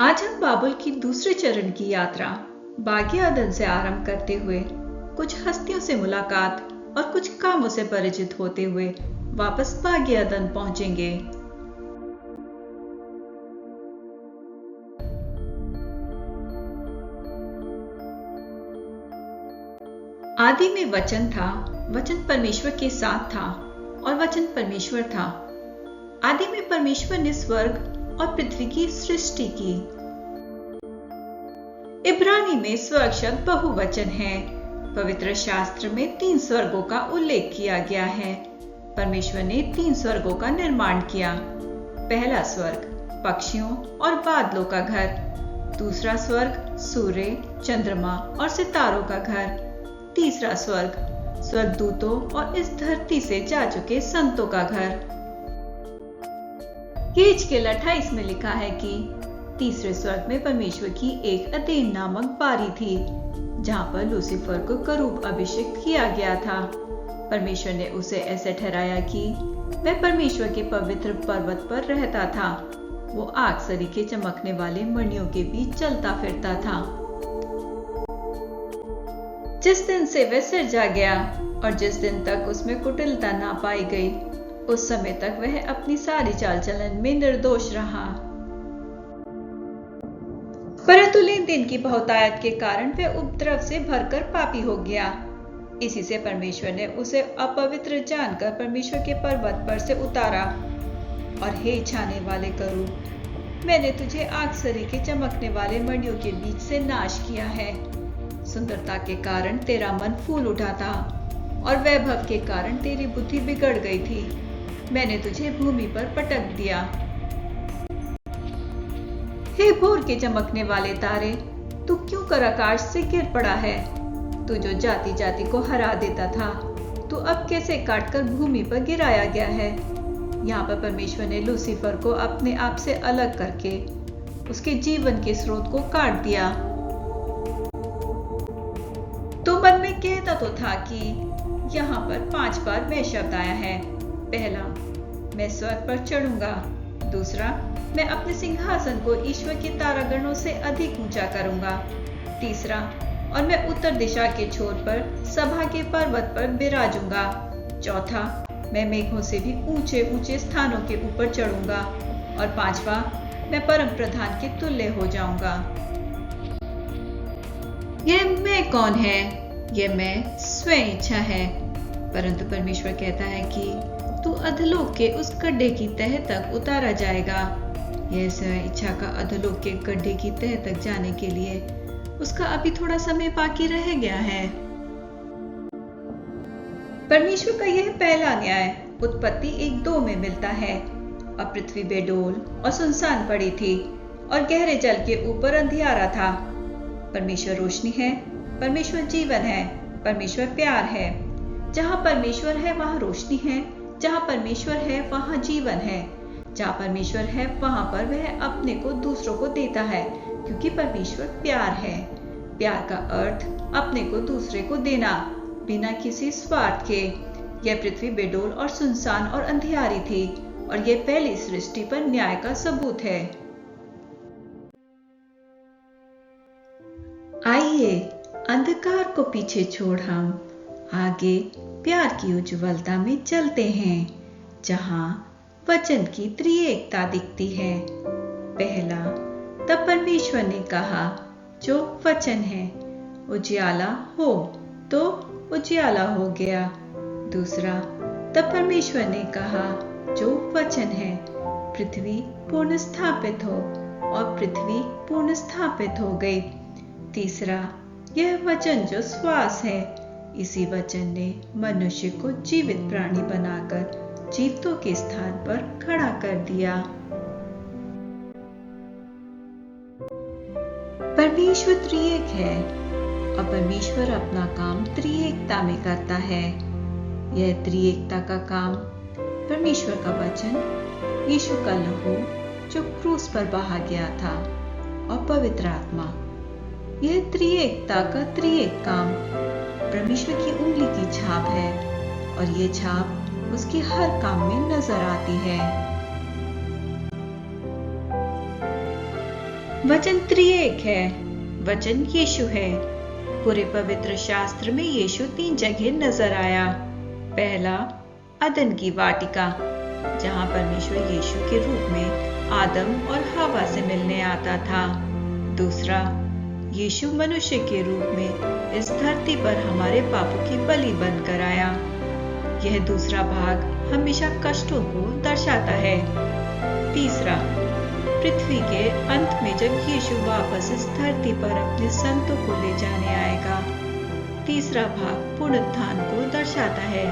आज हम बाबुल की दूसरे चरण की यात्रा बागियादन से आरंभ करते हुए कुछ हस्तियों से मुलाकात और कुछ कामों से परिचित होते हुए वापस बागियादन पहुंचेंगे। आदि में वचन था, वचन परमेश्वर के साथ था और वचन परमेश्वर था। आदि में परमेश्वर ने स्वर्ग और पृथ्वी की सृष्टि की। इब्रानी में स्वर्ग शब्द बहुवचन है। पवित्र शास्त्र में 3 स्वर्गों का उल्लेख किया गया है। परमेश्वर ने 3 स्वर्गों का निर्माण किया। पहला स्वर्ग पक्षियों और बादलों का घर, दूसरा स्वर्ग सूर्य, चंद्रमा और सितारों का घर, तीसरा स्वर्ग स्वर्गदूतों और इस धरती से जा चुके संतों का घर। यहेजकेल 28 में लिखा है कि तीसरे स्वर्ग में परमेश्वर की एक अदेन नामक बारी थी, जहां पर लूसीफर को करूब अभिषेक किया गया था। परमेश्वर ने उसे ऐसे ठहराया कि वह परमेश्वर के पवित्र पर्वत पर रहता था। वो आग सरीखे चमकने वाले मणियों के बीच चलता फिरता था। जिस दिन से वह सिरजा गया और जिस दिन तक उसमें कुटिलता ना पाई गई, उस समय तक वह अपनी सारी चाल चलन में निर्दोष रहा। परंतु लेन देन की बहुतायत के कारण वह उपद्रव से भरकर पापी हो गया। इसी से परमेश्वर ने उसे अपवित्र जानकर परमेश्वर के पर्वत पर से उतारा। और हे छाने वाले करूब, मैंने तुझे आग सरीखे चमकने वाले मणियों के बीच से नाश किया है। सुंदरता के कारण तेरा मन फूल उठा था और वैभव के कारण तेरी बुद्धि बिगड़ गई थी। मैंने तुझे भूमि पर पटक दिया। हे भोर के चमकने वाले तारे, तू क्यों कर आकाश से गिर पड़ा है? तू जो जाति जाति को हरा देता था, तू अब कैसे काटकर भूमि पर गिराया गया है। यहाँ पर परमेश्वर ने लूसीफर को अपने आप से अलग करके उसके जीवन के स्रोत को काट दिया। तो मन में कहता तो था कि यहाँ पर 5 बार मैं शब्द आया है। पहला, मैं स्वर्ग पर चढ़ूंगा। दूसरा, मैं अपने सिंहासन को ईश्वर के तारागणों से अधिक ऊंचा करूंगा। तीसरा, और मैं उत्तर दिशा के छोर पर सभा के पर्वत पर बिराजूंगा। चौथा, मैं मेघों से भी ऊंचे ऊंचे स्थानों के ऊपर चढ़ूंगा। और 5वां, मैं परम प्रधान के तुल्य हो जाऊंगा। यह मैं कौन है? यह मैं स्वयं इच्छा है। परंतु परमेश्वर कहता है कि तू अधलोक के उस गड्ढे की तह तक उतारा जाएगा। यह स्वयं इच्छा का अधलोक के गड्ढे की तह तक जाने के लिए उसका अभी थोड़ा समय बाकी रह गया है। परमेश्वर का यह पहला न्याय उत्पत्ति 1:2 में मिलता है। अब पृथ्वी बेडोल और सुनसान पड़ी थी और गहरे जल के ऊपर अंधियारा था। परमेश्वर रोशनी है, परमेश्वर जीवन है, परमेश्वर प्यार है। जहां परमेश्वर है वहां रोशनी है, जहां परमेश्वर है वहां जीवन है। जहां परमेश्वर है वहां पर वह अपने को दूसरों को देता है, क्योंकि परमेश्वर प्यार है। प्यार का अर्थ अपने को दूसरे को देना, बिना किसी स्वार्थ के। यह पृथ्वी बेडोल और सुनसान और अंधियारी थी और यह पहली सृष्टि पर न्याय का सबूत है। आइए अंधकार को पीछे छोड़ हम आगे प्यार की उज्ज्वलता में चलते हैं, जहां वचन की त्रिएकता दिखती है। पहला, तब परमेश्वर ने कहा, जो वचन है उजियाला हो, तो उजियाला हो गया। दूसरा, तब परमेश्वर ने कहा, जो वचन है पृथ्वी पूर्ण स्थापित हो, और पृथ्वी पूर्ण स्थापित हो गई। तीसरा, यह वचन जो श्वास है, इसी वचन ने मनुष्य को जीवित प्राणी बनाकर जीवितों के स्थान पर खड़ा कर दिया। परमेश्वर त्रिएक है और परमेश्वर अपना काम त्रिएकता में करता है। यह त्रिएकता का काम परमेश्वर का वचन, यीशु का लहू जो क्रूस पर बहा गया था, और पवित्र आत्मा। यह त्रिएकता का त्रिएक काम परमेश्वर की उंगली की छाप है और यह छाप उसके हर काम में नजर आती है। वचन त्रिएक है। वचन यीशु है। पूरे पवित्र शास्त्र में यीशु 3 जगह नजर आया। पहला, अदन की वाटिका, जहां परमेश्वर यीशु के रूप में आदम और हवा से मिलने आता था। दूसरा, यीशु मनुष्य के रूप में इस धरती पर हमारे पापों की बलि बनकर आया। यह दूसरा भाग हमेशा कष्टों को दर्शाता है। तीसरा, पृथ्वी के अंत में जब यीशु वापस इस धरती पर अपने संतों को ले जाने आएगा। तीसरा भाग पुनरुत्थान को दर्शाता है।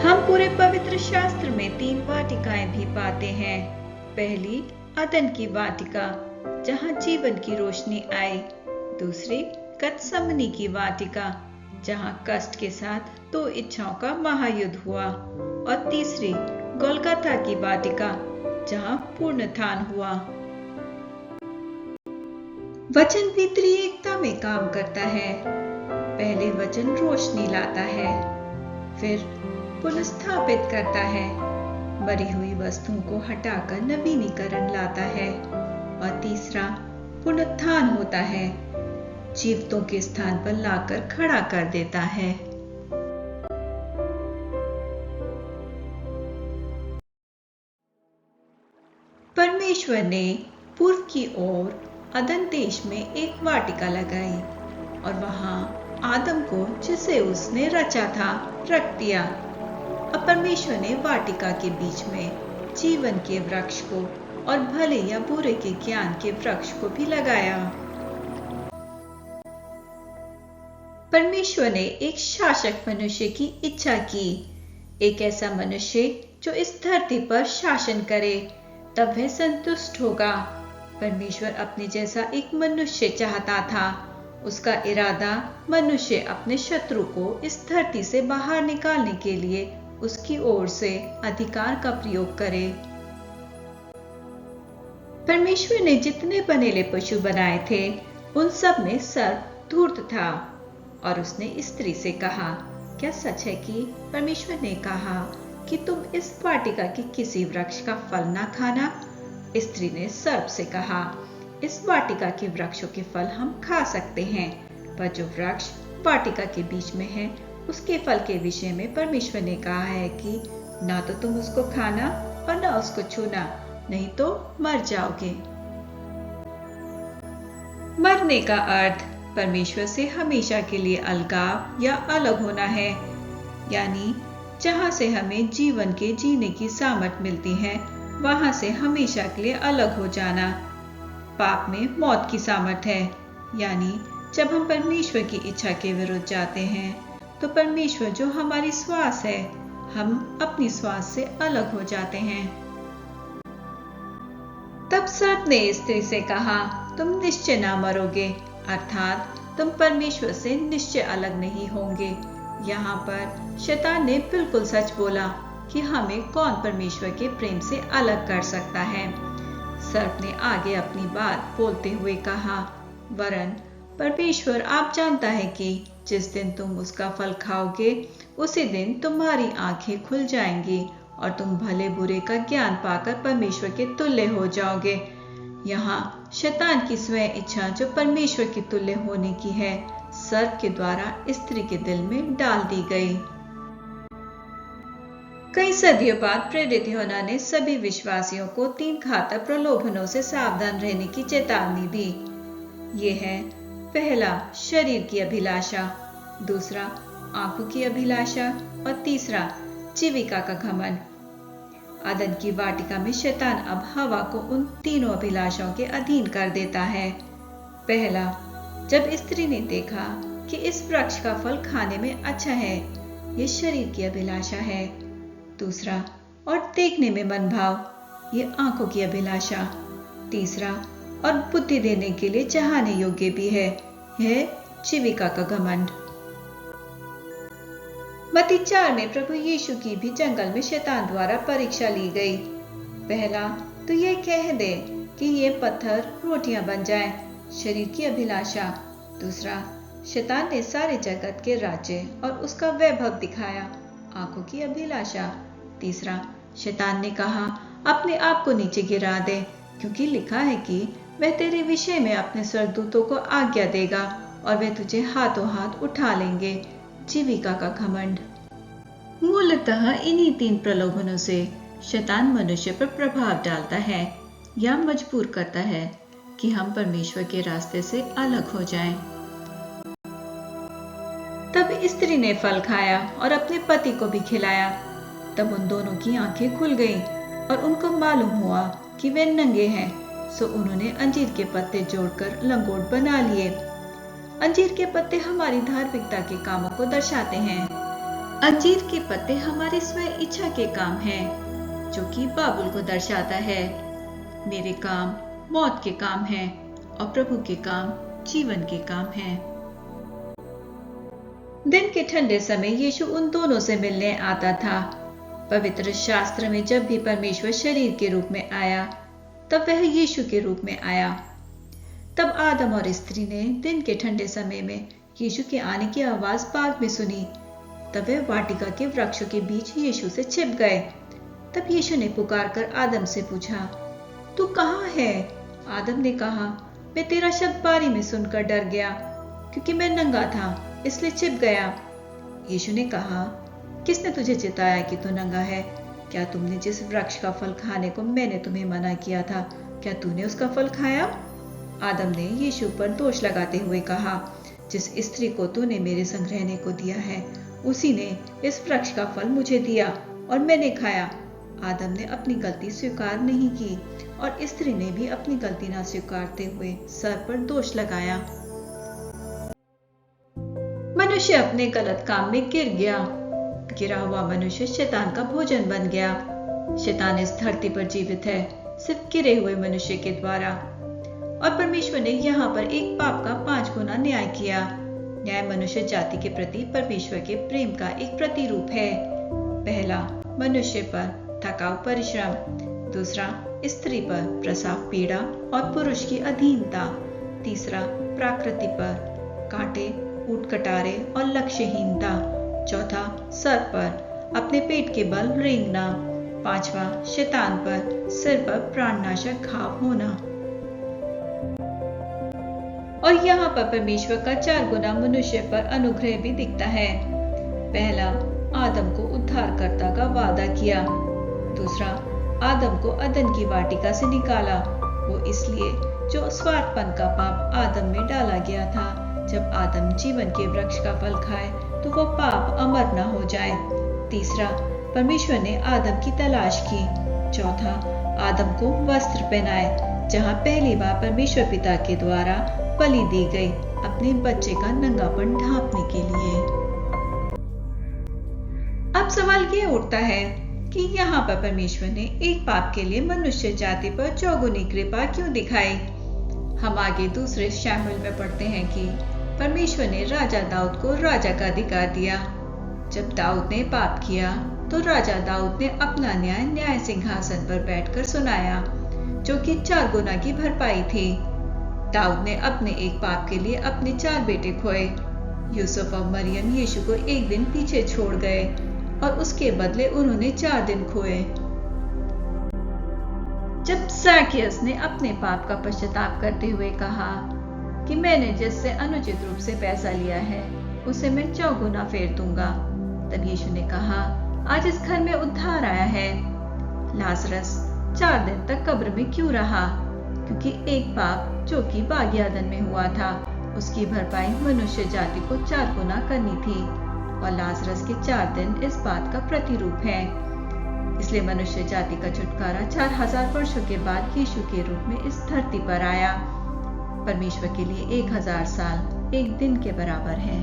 हम पूरे पवित्र शास्त्र में 3 वाटिकाएं भी पाते हैं। पहली, अदन की वाटिका, जहां जीवन की रोशनी आई। दूसरी, गतसमनी की वाटिका, जहां कष्ट के साथ 2 इच्छाओं का महायुद्ध हुआ। और तीसरी, गोलगथा की वाटिका, जहां पुनरुत्थान हुआ। वचन भी त्रिएकता में काम करता है। पहले वचन रोशनी लाता है, फिर पुनर्स्थापित करता है, मरी हुई वस्तुओं को हटाकर नवीनीकरण लाता है, और तीसरा, पुनरुत्थान होता है, जीवितों के स्थान पर लाकर खड़ा कर देता है। परमेश्वर ने पूर्व की ओर अदन देश में एक वाटिका लगाई और वहां आदम को, जिसे उसने रचा था, रख दिया। अब परमेश्वर ने वाटिका के बीच में जीवन के वृक्ष को और भले या बुरे के ज्ञान के वृक्ष को भी लगाया। परमेश्वर ने एक शासक मनुष्य की इच्छा की, एक ऐसा मनुष्य जो इस धरती पर शासन करे, तब वह संतुष्ट होगा। परमेश्वर अपने जैसा एक मनुष्य चाहता था। उसका इरादा मनुष्य अपने शत्रु को इस धरती से बाहर निकालने के लिए उसकी ओर से अधिकार का प्रयोग करे। परमेश्वर ने जितने बनेले पशु बनाए थे, उन सब में सर्प धूर्त था। और उसने स्त्री से कहा, क्या सच है कि परमेश्वर ने कहा कि तुम इस वाटिका के किसी वृक्ष का फल ना खाना? स्त्री ने सर्प से कहा, इस वाटिका के वृक्षों के फल हम खा सकते हैं, पर जो वृक्ष वाटिका के बीच में है, उसके फल के विषय में परमेश्वर ने कहा है कि ना तो तुम उसको खाना और ना उसको छूना, नहीं तो मर जाओगे। मरने का अर्थ परमेश्वर से हमेशा के लिए अलगाव या अलग होना है, यानी जहां से हमें जीवन के जीने की सामर्थ मिलती है, वहां से हमेशा के लिए अलग हो जाना। पाप में मौत की सामर्थ है, यानी जब हम परमेश्वर की इच्छा के विरुद्ध जाते हैं, तो परमेश्वर जो हमारी श्वास है, हम अपनी श्वास से अलग हो जाते हैं। तब सर्प ने स्त्री से कहा, तुम निश्चय ना मरोगे, अर्थात तुम परमेश्वर से निश्चय अलग नहीं होंगे। यहाँ पर शैतान ने बिल्कुल सच बोला कि हमें कौन परमेश्वर के प्रेम से अलग कर सकता है। सर्प ने आगे अपनी बात बोलते हुए कहा, वरन परमेश्वर आप जानता है कि जिस दिन तुम उसका फल खाओगे, उसी दिन तुम्हारी आंखें खुल जाएंगी और तुम भले बुरे का ज्ञान पाकर परमेश्वर के तुल्य हो जाओगे। यहाँ शैतान की स्वयं इच्छा, जो परमेश्वर के तुल्य होने की है, सर्प के द्वारा स्त्री के दिल में डाल दी गई। कई सदियों बाद प्रेरित यूहन्ना ने सभी विश्वासियों को 3 घातक प्रलोभनों से सावधान रहने की चेतावनी दी। ये है, पहला, शरीर की अभिलाषा, दूसरा, आंखों की अभिलाषा, और तीसरा, जीविका का घमंड। अदन की वाटिका में शैतान अब हवा को उन तीनों अभिलाषाओं के अधीन कर देता है। पहला, जब स्त्री ने देखा कि इस वृक्ष का फल खाने में अच्छा है, ये शरीर की अभिलाषा है। दूसरा, और देखने में मनभाव, ये आंखों की अभिलाषा। तीसरा, और बुद्धि देने के लिए चाहने योग्य भी है, यह जीविका का घमंड। मत्ती 4 में प्रभु यीशु की भी जंगल में शैतान द्वारा परीक्षा ली गई। पहला, तो यह कह दे कि ये पत्थर रोटियां बन जाएं, शरीर की अभिलाषा। दूसरा, शैतान ने सारे जगत के राज्य और उसका वैभव दिखाया, आंखों की अभिलाषा। तीसरा, शैतान ने कहा, अपने आप को नीचे गिरा दे, क्योंकि लिखा है कि वह तेरे विषय में अपने स्वर्गदूतों को आज्ञा देगा और वे तुझे हाथों हाथ उठा लेंगे। जीविका का घमंड। मूलतः इन्हीं 3 प्रलोभनों से शैतान मनुष्य पर प्रभाव डालता है या मजबूर करता है कि हम परमेश्वर के रास्ते से अलग हो जाएं। तब स्त्री ने फल खाया और अपने पति को भी खिलाया। तब उन दोनों की आंखें खुल गईं और उनको मालूम हुआ कि वे नंगे हैं, सो उन्होंने अंजीर के पत्ते जोड़कर लंगोट बना लिए। अंजीर के पत्ते हमारी धार्मिकता के कामों को दर्शाते हैं। अंजीर के पत्ते हमारी स्वयं इच्छा के काम हैं, जो कि बाबुल को दर्शाता है। मेरे काम मौत के काम हैं और प्रभु के काम जीवन के काम हैं। दिन के ठंडे समय यीशु उन दोनों से मिलने आता था। पवित्र शास्त्र में जब भी परमेश्वर शरीर के रूप में आया, तब वह यीशु के रूप में आया। तब आदम और स्त्री ने दिन के ठंडे समय में यीशु के आने की आवाज बाग में सुनी। तब वे वाटिका के वृक्षों के बीच यीशु से छिप गए। तब यीशु ने पुकारकर आदम से पूछा, तू कहाँ है? आदम ने कहा, मैं तेरा शब्द बारी में सुनकर डर गया, क्योंकि मैं नंगा था, इसलिए छिप गया। यीशु ने कहा, किसने तुझे चिताया कि तू नंगा है? क्या तुमने जिस वृक्ष का फल खाने को मैंने तुम्हें मना किया था, क्या तूने उसका फल खाया? आदम ने यीशु पर दोष लगाते हुए कहा, जिस स्त्री को तूने मेरे संग रहने को दिया है, उसी ने इस वृक्ष का फल मुझे दिया और मैंने खाया। आदम ने अपनी गलती स्वीकार नहीं की और स्त्री ने भी अपनी गलती ना स्वीकारते हुए सर पर दोष लगाया। मनुष्य अपने गलत काम में गिर गया। गिरा हुआ मनुष्य शैतान का भोजन बन गया। शैतान इस धरती पर जीवित है सिर्फ गिरे हुए मनुष्य के द्वारा। और परमेश्वर ने यहाँ पर एक पाप का 5 गुना न्याय किया। न्याय मनुष्य जाति के प्रति परमेश्वर के प्रेम का एक प्रतिरूप है। पहला, मनुष्य पर थकाऊ परिश्रम। दूसरा, स्त्री पर प्रसव पीड़ा और पुरुष की अधीनता। तीसरा, प्रकृति पर कांटे, ऊंट कटारे और लक्ष्यहीनता। चौथा, सर पर अपने पेट के बल रेंगना। पांचवा, शैतान पर सिर पर प्राणनाशक घाव होना। और यहाँ पर परमेश्वर का 4 गुना मनुष्य पर अनुग्रह भी दिखता है। पहला, आदम को उद्धारकर्ता का वादा किया। दूसरा, आदम को अदन की वाटिका से निकाला, वो इसलिए जो स्वार्थपन का पाप आदम में डाला गया था। जब आदम जीवन के वृक्ष का फल खाए तो वो पाप अमर न हो जाए। तीसरा, परमेश्वर ने आदम की तलाश की। चौथा, आदम को वस्त्र पहनाए, जहां पहली बार परमेश्वर पिता के द्वारा बलि दी गई अपने बच्चे का नंगापन ढांपने के लिए। अब सवाल ये उठता है कि यहाँ पर परमेश्वर ने एक पाप के लिए मनुष्य जाति पर चौगुनी कृपा क्यों दिखाई? हम आगे दूसरे शमूएल में पढ़ते हैं कि परमेश्वर ने राजा दाऊद को राजा का अधिकार दिया। जब दाऊद ने पाप किया तो राजा दाऊद ने अपना न्याय सिंहासन पर बैठकर सुनाया, जो कि 4 गुना की भरपाई थी। दाऊद ने अपने एक पाप के लिए अपने 4 बेटे खोए। यूसुफ और मरियम यीशु को एक दिन पीछे छोड़ गए और उसके बदले उन्होंने 4 दिन खोए। जब ज़ाकियस ने अपने पाप का पश्चाताप करते हुए कहा कि मैंने जिससे अनुचित रूप से पैसा लिया है उसे मैं 4 गुना फेर दूंगा, तब यीशु ने कहा, आज इस घर में उद्धार आया है। लाजरस 4 दिन तक कब्र में क्यों रहा? क्योंकि एक पाप जो कि बाग्यादन में हुआ था, उसकी भरपाई मनुष्य जाति को 4 गुना करनी थी और लाजरस के 4 दिन इस बात का प्रतिरूप है। इसलिए मनुष्य जाति का छुटकारा 4000 वर्षों के बाद यीशु के रूप में इस धरती पर आया। परमेश्वर के लिए 1000 साल एक दिन के बराबर है।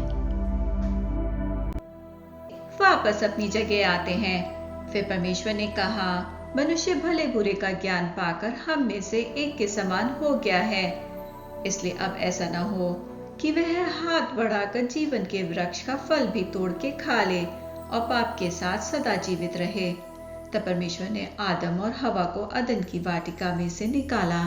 वापस अपनी जगह आते हैं। फिर परमेश्वर ने कहा, मनुष्य भले बुरे का ज्ञान पाकर हम में से एक के समान हो गया है, इसलिए अब ऐसा न हो कि वह हाथ बढ़ाकर जीवन के वृक्ष का फल भी तोड़ के खा ले और पाप के साथ सदा जीवित रहे। तब परमेश्वर ने आदम और हवा को अदन की वाटिका में से निकाला।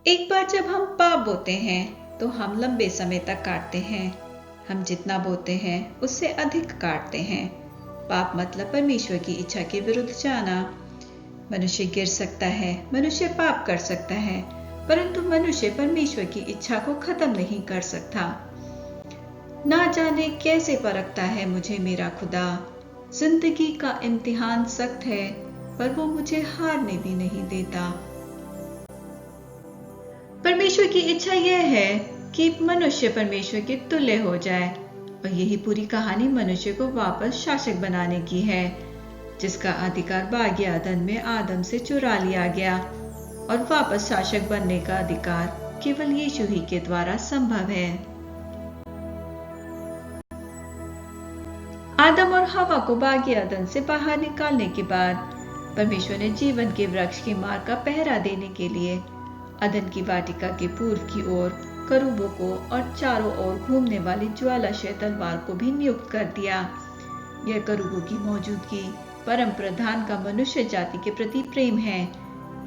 एक बार जब हम पाप बोते हैं तो हम लंबे समय तक काटते हैं। हम जितना बोते हैं उससे अधिक काटते हैं। पाप मतलब परमेश्वर की इच्छा के विरुद्ध जाना। मनुष्य गिर सकता है, मनुष्य पाप कर सकता है, परंतु मनुष्य परमेश्वर की इच्छा को खत्म नहीं कर सकता। ना जाने कैसे परखता है मुझे मेरा खुदा। जिंदगी का इम्तिहान सख्त है, पर वो मुझे हारने भी नहीं देता। परमेश्वर की इच्छा यह है कि मनुष्य परमेश्वर के तुल्य हो जाए, और यही पूरी कहानी मनुष्य को वापस शासक बनाने की है, जिसका अधिकार बागी आदम में आदम से चुरा लिया गया, और वापस शासक बनने का अधिकार केवल यीशु ही के द्वारा संभव है। आदम और हवा को बागी आदम से बाहर निकालने के बाद परमेश्वर ने जीवन के वृक्ष की मार्ग का पहरा देने के लिए अदन की वाटिका के पूर्व की ओर करूबों को और चारों ओर घूमने वाली ज्वालाशय तलवार को भी नियुक्त कर दिया। यह करूबों की मौजूदगी परम प्रधान का मनुष्य जाति के प्रति प्रेम है।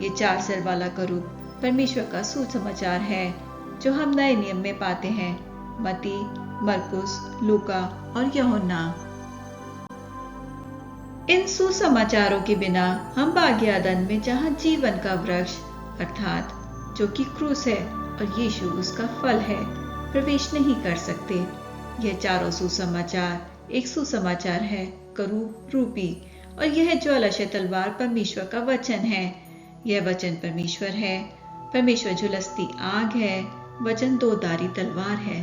ये 4 सिर वाला करूब परमेश्वर का सुसमाचार है, जो हम नए नियम में पाते हैं, मत्ती, मरकुस, लूका और यूहन्ना। इन सुसमाचारों के बिना हम बागी आदन में, जहां जीवन का वृक्ष अर्थात जो कि क्रूस है और यीशु उसका फल है, प्रवेश नहीं कर सकते। यह चारों सुसमाचार एक सुसमाचार है करूब रूपी, और यह ज्वालाशय तलवार परमेश्वर का वचन है। यह वचन परमेश्वर है। परमेश्वर झुलसती आग है, वचन 2 धारी तलवार है।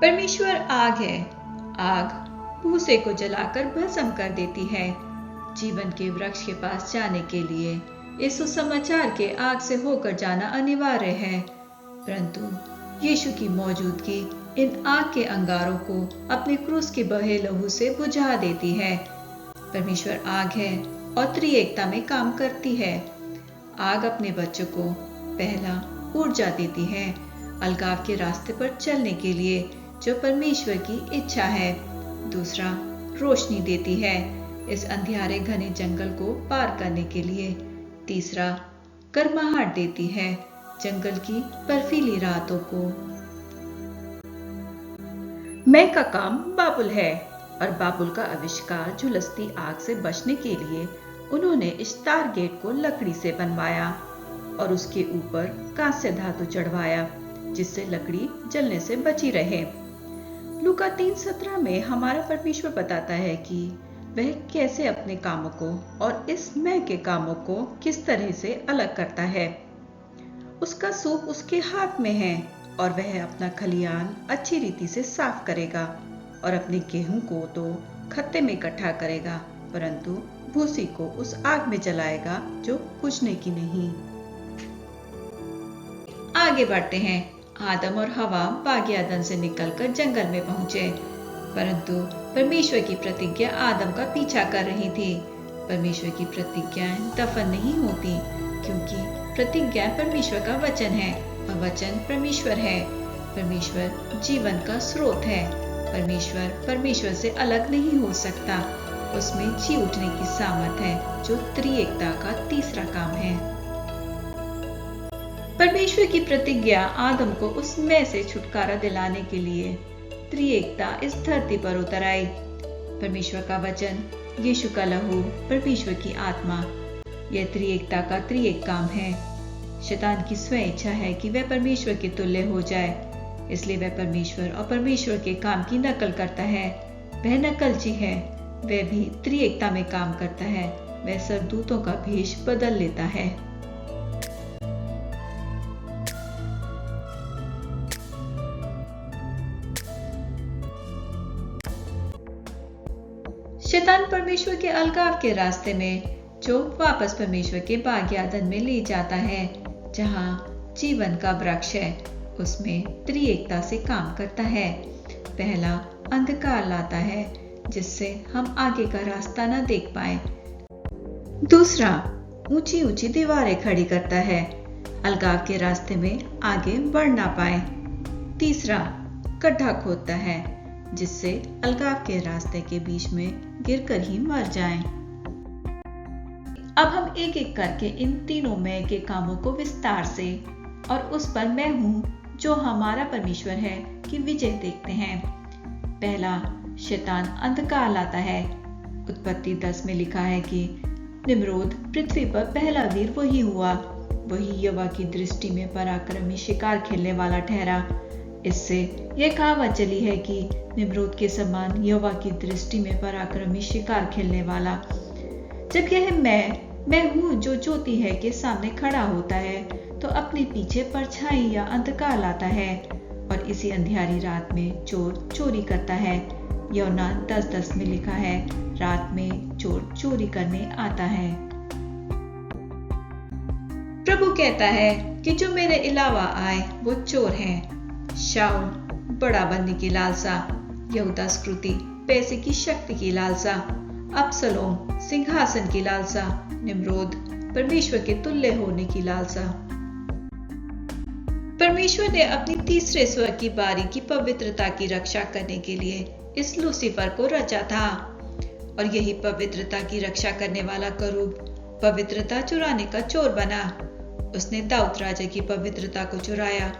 परमेश्वर आग है। आग भूसे को जलाकर भस्म कर देती है। जीवन के वृक्ष के पास जाने के लिए इस सुसमाचार के आग से होकर जाना अनिवार्य है, परंतु यीशु की मौजूदगी इन आग के अंगारों को अपने क्रूस के बहे लहू से बुझा देती है। परमेश्वर आग है और त्रिएकता में काम करती है। आग अपने बच्चों को पहला ऊर्जा देती है अलगाव के रास्ते पर चलने के लिए, जो परमेश्वर की इच्छा है। दूसरा, रोशनी देती है इस अंधियारे घने जंगल को पार करने के लिए। तीसरा, गर्माहट देती है जंगल की बर्फीली रातों को। मैं का काम बाबुल है, और बाबुल का आविष्कार झुलसती आग से बचने के लिए उन्होंने इश्तार गेट को लकड़ी से बनवाया और उसके ऊपर कांस्य धातु चढ़वाया, जिससे लकड़ी जलने से बची रहे। लूका 3:17 में हमारा परमेश्वर बताता है कि वह कैसे अपने कामों को और इस मैं के कामों को किस तरह से अलग करता है। उसका सूप उसके हाथ में है, और वह अपना खलियान अच्छी रीति से साफ करेगा और अपने गेहूं को तो खत्ते में इकट्ठा करेगा, परंतु भूसी को उस आग में जलाएगा जो बुझने की नहीं। आगे बढ़ते हैं। आदम और हवा बागी आदन से निकलकर जंगल में पहुंचे, परंतु परमेश्वर की प्रतिज्ञा आदम का पीछा कर रही थी। परमेश्वर की प्रतिज्ञाएं दफन नहीं होती, क्योंकि प्रतिज्ञा परमेश्वर का वचन है, और वचन परमेश्वर है। परमेश्वर जीवन का स्रोत है। परमेश्वर से अलग नहीं हो सकता। उसमें जी उठने की सामर्थ्य है, जो त्रिएकता का तीसरा काम है। परमेश्वर की प्रतिज्ञा आदम को उस मैं से छुटकारा दिलाने के लिए त्रिएकता इस धरती पर उतर आई। परमेश्वर का वचन, यीशु का लहू, परमेश्वर की आत्मा, यह त्रिएकता का त्रिएक काम है। शैतान की स्वयं इच्छा है कि वह परमेश्वर के तुल्य हो जाए, इसलिए वह परमेश्वर और परमेश्वर के काम की नकल करता है। वह नकलची है। वह भी त्रिएकता में काम करता है। वह सरदूतों का भेष बदल लेता है। शैतान परमेश्वर के अलगाव के रास्ते में, जो वापस परमेश्वर के बागी आदन में ले जाता है, जहां जीवन का वृक्ष है, उसमें त्रिएकता से काम करता है। पहला, अंधकार लाता है जिससे हम आगे का रास्ता न देख पाए। दूसरा, ऊंची ऊंची दीवारें खड़ी करता है, अलगाव के रास्ते में आगे बढ़ ना पाए। तीसरा, गड्ढा खोदता है जिससे अलगाव के रास्ते के बीच में गिरकर ही मर जाएं। अब हम एक एक करके इन तीनों मैं के कामों को विस्तार से और उस पर मैं हूं जो हमारा परमेश्वर है की विजय देखते हैं। पहला, शैतान अंधकार लाता है। उत्पत्ति 10 में लिखा है कि निम्रोद पृथ्वी पर पहला वीर वही हुआ, वही यहोवा की दृष्टि में पराक्रमी शिकार खेलने वाला ठहरा। इससे यह कहावत चली है कि निम्रोद के समान यहोवा की दृष्टि में पराक्रमी शिकार खेलने वाला। जब यह मैं हूँ जो ज्योति है के सामने खड़ा होता है तो अपने पीछे परछाई या अंधकार लाता है, और इसी अंधियारी रात में चोर चोरी करता है। यूहन्ना 10:10 में लिखा है, रात में चोर चोरी करने आता है। प्रभु कहता है कि जो मेरे अलावा आए वो चोर है। शाऊल बड़ा बनने की लालसा, यहूदा स्कृति पैसे की शक्ति की लालसा, अबसलोम सिंहासन की लालसा, निम्रोद परमेश्वर के तुल्य होने की लालसा। परमेश्वर ने अपनी तीसरे स्वर की बारी की पवित्रता की रक्षा करने के लिए इस लूसीफर को रचा था, और यही पवित्रता की रक्षा करने वाला करूब पवित्रता चुराने का चोर बना। उसने दाऊद राजा की पवित्रता को चुराया,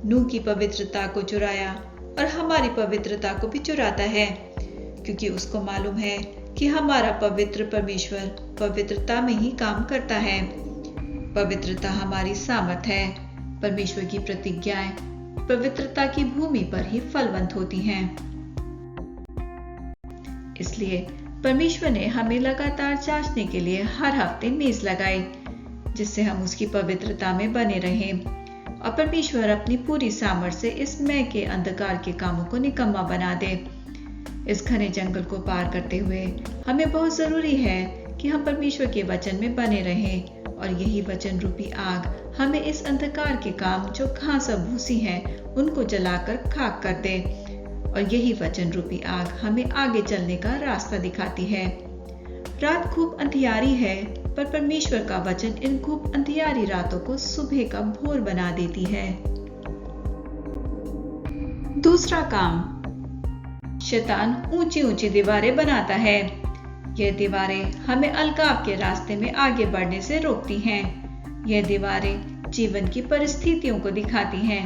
नूह की पवित्रता को चुराया, और हमारी पवित्रता को भी चुराता है, क्योंकि उसको मालूम है कि हमारा पवित्र परमेश्वर पवित्रता में ही काम करता है। पवित्रता हमारी सामर्थ है। परमेश्वर की प्रतिज्ञाएं पवित्रता की भूमि पर ही फलवंत होती हैं। इसलिए परमेश्वर ने हमें लगातार जांचने के लिए हर हफ्ते मेज लगाई, जिससे हम उसकी पवित्रता में बने रहें, और परमेश्वर अपनी पूरी सामर्थ्य से इस मैं के अंधकार के कामों को निकम्मा बना दे। इस घने जंगल को पार करते हुए हमें बहुत जरूरी है कि हम परमेश्वर के वचन में बने रहें, और यही वचन रूपी आग हमें इस अंधकार के काम जो घास और भूसी हैं उनको जलाकर खाक कर दे, और यही वचन रूपी आग हमें आगे चलने का रास्ता दिखाती है। रात खूब अंधियारी है, पर परमेश्वर का वचन इन खूब अंधियारी रातों को सुबह का भोर बना देती है। दूसरा काम, शैतान ऊंची ऊंची दीवारें बनाता है। यह दीवारें हमें अलगाव के रास्ते में आगे बढ़ने से रोकती हैं। यह दीवारें जीवन की परिस्थितियों को दिखाती हैं।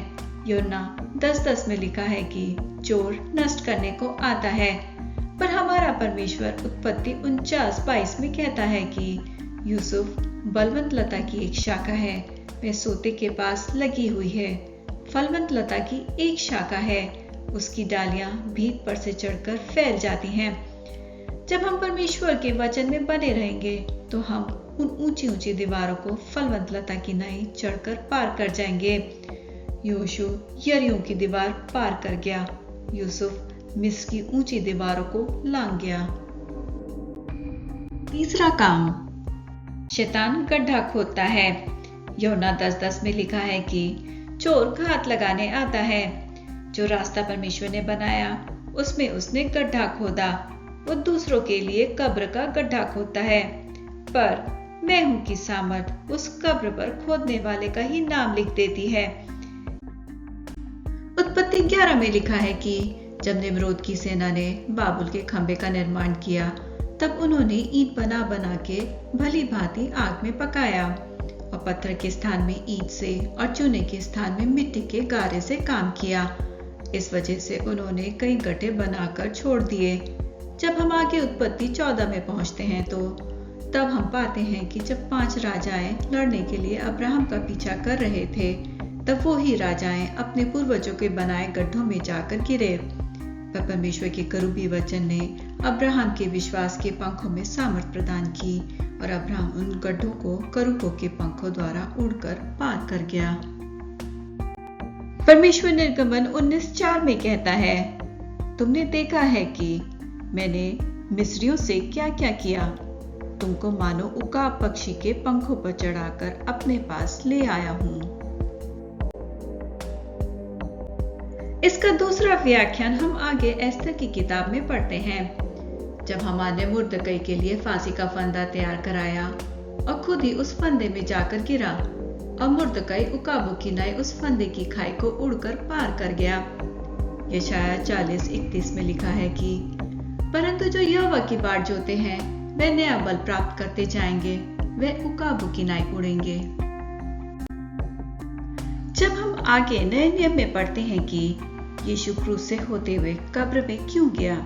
यूहन्ना 10:10 में लिखा है कि चोर नष्ट करने को आता है, पर हमारा परमेश्वर उत्पत्ति 49:22 में कहता है कि यूसुफ बलवंत लता की एक शाखा है, वह सोते के पास लगी हुई है। फलवंत लता की एक शाखा है, उसकी डालियां भीत पर से चढ़कर फैल जाती हैं। जब हम परमेश्वर के वचन में बने रहेंगे तो हम उन ऊंची ऊंची दीवारों को फलवंत लता की नई चढ़कर पार कर जाएंगे। योशू यरीहो की दीवार पार कर गया, यूसुफ मिस्र की ऊंची दीवारों को लांघ गया। तीसरा काम, शैतान गड्ढा खोदता है। यूहन्ना 10:10 में लिखा है कि चोर घात लगाने आता है। जो रास्ता परमेश्वर ने बनाया उसमें उसने गड्ढा खोदा। वो दूसरों के लिए कब्र का गड्ढा खोदता है, पर मैं हूं की सामर्थ उस कब्र पर खोदने वाले का ही नाम लिख देती है। उत्पत्ति 11 में लिखा है कि जब निम्रोद की सेना ने बाबुल के खंबे का निर्माण किया, तब उन्होंने ईंट बना बना के भली भांति आग में पकाया, और पत्थर के स्थान में ईंट से और चूने के स्थान में मिट्टी के गारे से काम किया। इस वजह से उन्होंने कई गड्ढे बनाकर छोड़ दिए। जब हम आगे उत्पत्ति 14 में पहुंचते हैं तो तब हम पाते हैं कि जब 5 राजाएं लड़ने के लिए अब्राहम का पीछा कर रहे थे, तब वो ही राजाएं अपने पूर्वजों के बनाए गड्ढों में जाकर गिरे। पर परमेश्वर के करूबी वचन ने अब्राहम के विश्वास के पंखों में सामर्थ प्रदान की, और अब्राहम उन गड्ढों को करूबों के पंखों द्वारा उड़कर पार कर गया। परमेश्वर निर्गमन 19:4 में कहता है, तुमने देखा है कि मैंने मिस्रियों से क्या क्या किया, तुमको मानो उकाब पक्षी के पंखों पर चढ़ाकर अपने पास ले आया हूं। इसका दूसरा व्याख्यान हम आगे एस्तर की किताब में पढ़ते हैं। जब हामान ने मुर्दकई के लिए फांसी का फंदा तैयार कराया और खुद ही उस फंदे में जाकर गिरा, और मुर्दकई उकाबों की नई उस फंदे की खाई को उड़कर पार कर गया। यशायाह 40:31 में लिखा है कि परंतु जो यहोवा की बाट जोते हैं वे नया बल प्राप्त करते जाएंगे, वे उकाबों की नाई उड़ेंगे। जब हम आगे नए नियम में पढ़ते हैं कि यीशु क्रूस से होते हुए कब्र में क्यों गया,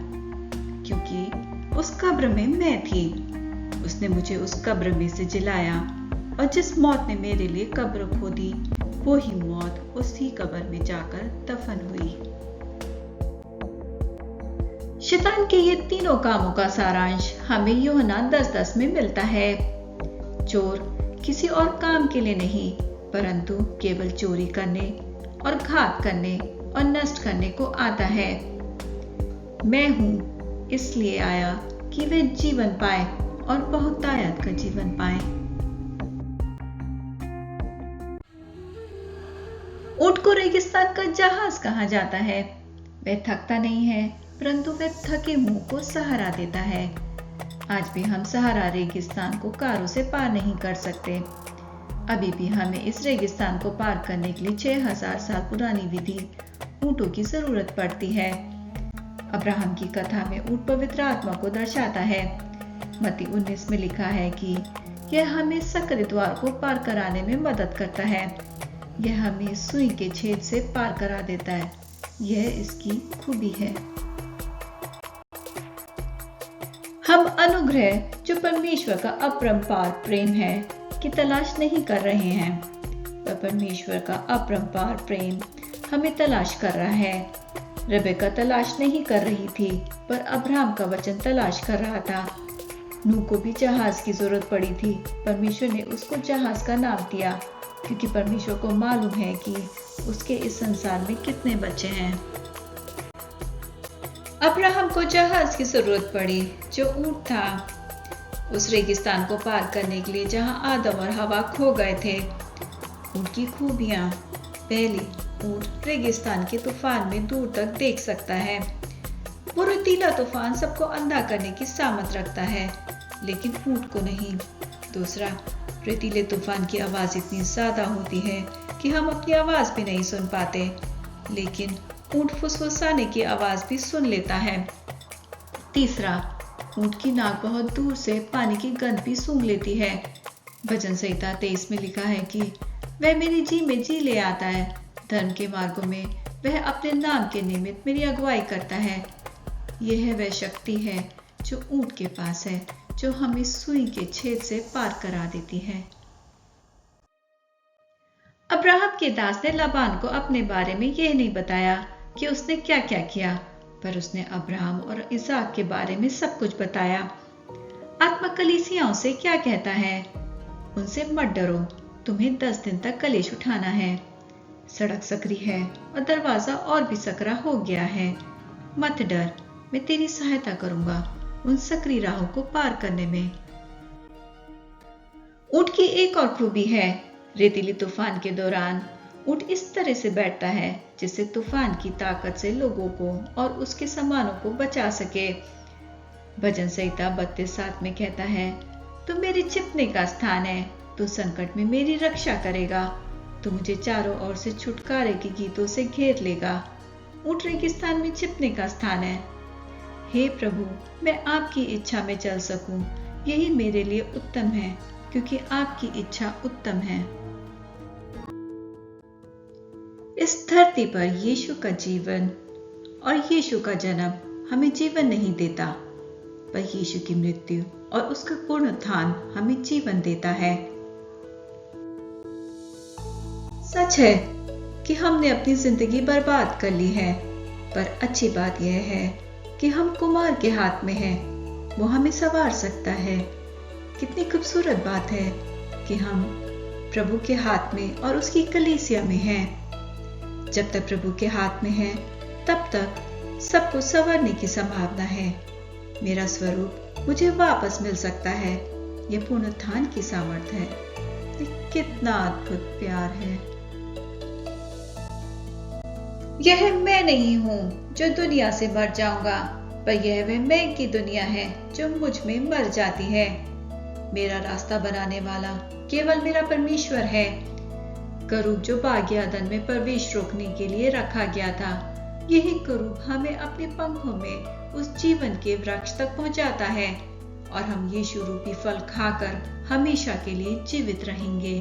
क्योंकि उस कब्र में मैं थी। उसने मुझे उस कब्र में से जिलाया, और जिस मौत ने मेरे लिए कब्र खोदी, वो ही मौत उसी कब्र में जाकर दफन हुई। शैतान के ये तीनों कामों का सारांश हमें यूहन्ना 10:10 में मिलता है। चोर किसी और काम के लिए नहीं, परंतु केवल चोरी करने और घात करने और नष्ट करने को आता है। मैं हूं इसलिए आया कि वे जीवन पाए और बहुतायत का जीवन पाए। ऊंट को रेगिस्तान का जहाज कहा जाता है। वह थकता नहीं है, परंतु वह थके मुंह को सहारा देता है। आज भी हम सहारा रेगिस्तान को कारों से पार नहीं कर सकते। अभी भी हमें इस रेगिस्तान को पार करने के लिए 6000 साल पुरानी विधि ऊंटों की जरूरत पड़ती है। अब्राहम की कथा में ऊंट पवित्र आत्मा को दर्शाता है। मत्ती 19 में लिखा है कि यह हमें सकरे द्वार को पार कराने में मदद करता है। यह हमें सुई के छेद से पार करा देता है। यह इसकी खूबी है। हम अनुग्रह जो परमेश्वर का अपरंपार प्रेम है की तलाश नहीं कर रहे हैं, पर परमेश्वर का अपरंपार प्रेम हमें तलाश कर रहा है। रेबेका तलाश नहीं कर रही थी, पर अब्राहम का वचन तलाश कर रहा था। नूह को भी जहाज की जरूरत पड़ी थी। परमेश्वर ने उसको जहाज का नाम दिया, क्योंकि परमेश्वर को मालूम है कि उसके इस संसार में कितने बच्चे हैं। अब्राहम को जहाज की जरूरत पड़ी जो ऊंट था, उस रेगिस्तान को पार करने के लिए जहां आदम और हवा खो गए थे। ऊंट की खूबियां। पहली, ऊंट रेगिस्तान के तूफान में दूर तक देख सकता है। वो रेतीला तूफान सबको अंधा करने की सामर्थ रखता है, लेकिन ऊंट को नहीं। दूसरा, रेतीले तूफान की आवाज इतनी ज्यादा होती है कि हम अपनी आवाज भी नहीं सुन पाते, लेकिन ऊंट फुसफुसाने की आवाज भी सुन लेता है। तीसरा, ऊंट की नाक बहुत दूर से पानी की गंध भी सूंघ लेती है। भजन संहिता 23 में लिखा है कि वह मेरी जी में जी ले आता है। धर्म के मार्गों में वह अपने नाम के निमित्त मेरी अगुवाई करता है। यह वह शक्ति है जो ऊंट के पास है, जो हमें सुई के छेद से पार करा देती है। अब्राहम के दास ने लाबान को अपने बारे में यह नहीं बताया कि उसने क्या क्या किया, पर उसने अब्राहम और इसहाक के बारे में सब कुछ बताया। आत्मा कलीसियाओं से क्या कहता है? उनसे मत डरो, तुम्हें 10 दिन तक कलेश उठाना है। सड़क सकरी है और दरवाजा और भी सकरा हो गया है। मत डर, मैं तेरी सहायता करूंगा उन सकरी राहों को पार करने में। ऊंट की एक और खूबी है। रेतीली तूफान के दौरान ऊंट इस तरह से बैठता है जिससे तूफान की ताकत से लोगों को और उसके सामानों को बचा सके। भजन संहिता 32:7 में कहता है, तू मेरे छिपने का स्थान है, तू संकट में मेरी रक्षा करेगा, तू मुझे चारों ओर से छुटकारे के गीतों से घेर लेगा। ऊंट रेगिस्तान में छिपने का स्थान है। हे प्रभु, मैं आपकी इच्छा में चल सकूं, यही मेरे लिए उत्तम है, क्योंकि आपकी इच्छा उत्तम है। इस धरती पर यीशु का जीवन और यीशु का जन्म हमें जीवन नहीं देता, पर यीशु की मृत्यु और उसका पुनरुत्थान हमें जीवन देता है। सच है कि हमने अपनी जिंदगी बर्बाद कर ली है, पर अच्छी बात यह है कि हम कुमार के हाथ में हैं, वो हमें संवार सकता है। कितनी खूबसूरत बात है कि हम प्रभु के हाथ में और उसकी कलीसिया में हैं। जब तक प्रभु के हाथ में है, तब तक सबको संवरने की संभावना है। मेरा स्वरूप मुझे वापस मिल सकता है। यह पुनरुत्थान की सामर्थ है। ये कितना अद्भुत प्यार है। यह मैं नहीं हूँ जो दुनिया से मर जाऊंगा, पर यह वह मैं की दुनिया है जो मुझ में मर जाती है। मेरा रास्ता बनाने वाला केवल मेरा परमेश्वर है। करूब जो बाग अदन में प्रवेश रोकने के लिए रखा गया था, यही करूब हमें अपने पंखों में उस जीवन के वृक्ष तक पहुंचाता है, और हम यीशु रूपी फल खाकर हमेशा के लिए जीवित रहेंगे।